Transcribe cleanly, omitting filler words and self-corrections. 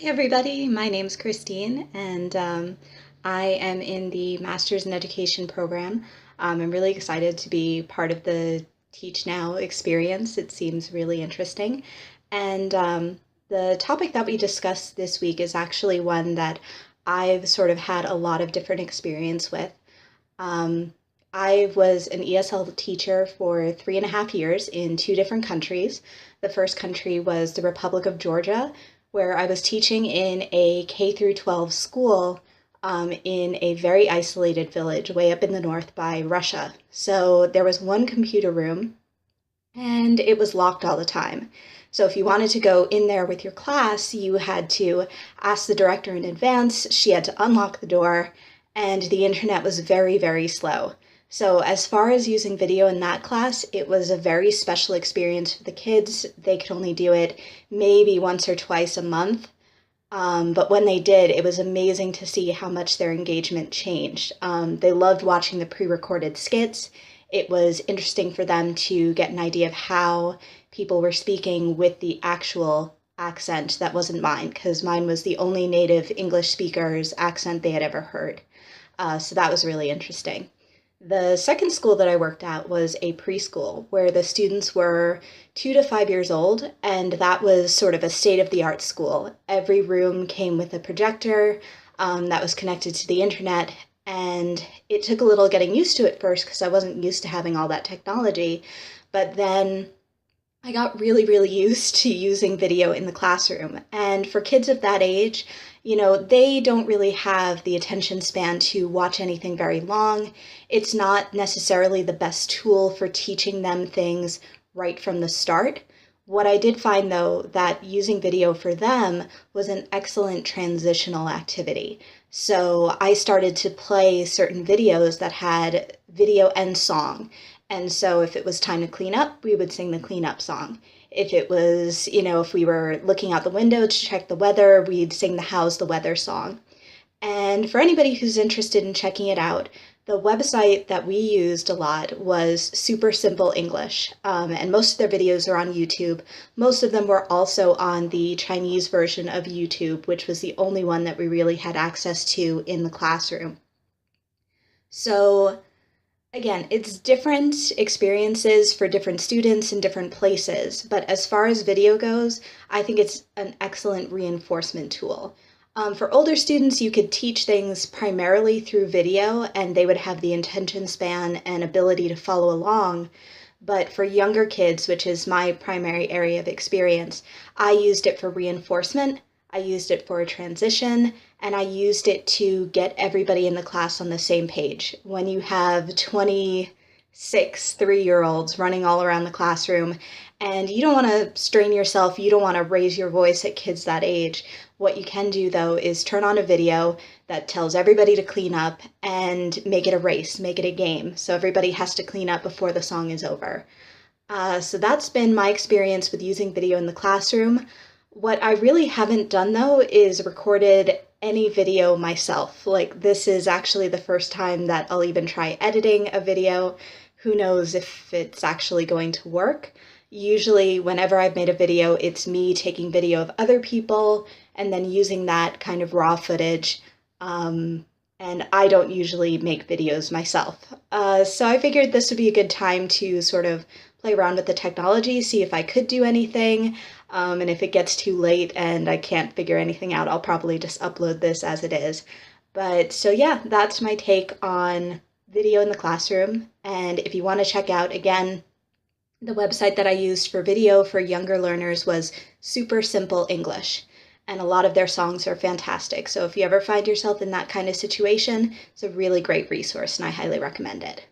Hi everybody, my name's Christine and I am in the Master's in Education program. I'm really excited to be part of the Teach Now experience. It seems really interesting. And the topic that we discussed this week is actually one that I've sort of had a lot of different experience with. Um, I was an ESL teacher for 3.5 years in two different countries. The first country was the Republic of Georgia, where I was teaching in a K through 12 school in a very isolated village way up in the north by Russia. So there was one computer room and it was locked all the time. So if you wanted to go in there with your class, you had to ask the director in advance. She had to unlock the door, and the internet was very, very slow. So as far as using video in that class, it was a very special experience for the kids. They could only do it maybe once or twice a month. But when they did, it was amazing to see how much their engagement changed. They loved watching the pre-recorded skits. It was interesting for them to get an idea of how people were speaking with the actual accent that wasn't mine, because mine was the only native English speaker's accent they had ever heard. So that was really interesting. The second school that I worked at was a preschool where the students were 2 to 5 years old, and that was sort of a state-of-the-art school. Every room came with a projector that was connected to the internet, and it took a little getting used to at first because I wasn't used to having all that technology, but then I got really, really used to using video in the classroom. And for kids of that age, they don't really have the attention span to watch anything very long. It's not necessarily the best tool for teaching them things right from the start. What I did find, though, that using video for them was an excellent transitional activity. So I started to play certain videos that had video and song. And so if it was time to clean up, we would sing the cleanup song. If it was, if we were looking out the window to check the weather, we'd sing the How's the Weather song. And for anybody who's interested in checking it out, the website that we used a lot was Super Simple English, and most of their videos are on YouTube. Most of them were also on the Chinese version of YouTube, which was the only one that we really had access to in the classroom. So again, it's different experiences for different students in different places, but as far as video goes, I think it's an excellent reinforcement tool. For older students, you could teach things primarily through video and they would have the attention span and ability to follow along. But for younger kids, which is my primary area of experience, I used it for reinforcement, I used it for a transition, and I used it to get everybody in the class on the same page. When you have 26 3-year-olds running all around the classroom and you don't want to strain yourself, you don't want to raise your voice at kids that age, what you can do though is turn on a video that tells everybody to clean up and make it a race, make it a game. So everybody has to clean up before the song is over. So that's been my experience with using video in the classroom. What I really haven't done though is recorded any video myself. Like this is actually the first time that I'll even try editing a video. Who knows if it's actually going to work. Usually whenever I've made a video, it's me taking video of other people and then using that kind of raw footage. And I don't usually make videos myself. So I figured this would be a good time to sort of play around with the technology, see if I could do anything. And if it gets too late and I can't figure anything out, I'll probably just upload this as it is. But so yeah, that's my take on video in the classroom. And if you want to check out, again, the website that I used for video for younger learners was Super Simple English. And a lot of their songs are fantastic. So if you ever find yourself in that kind of situation, it's a really great resource and I highly recommend it.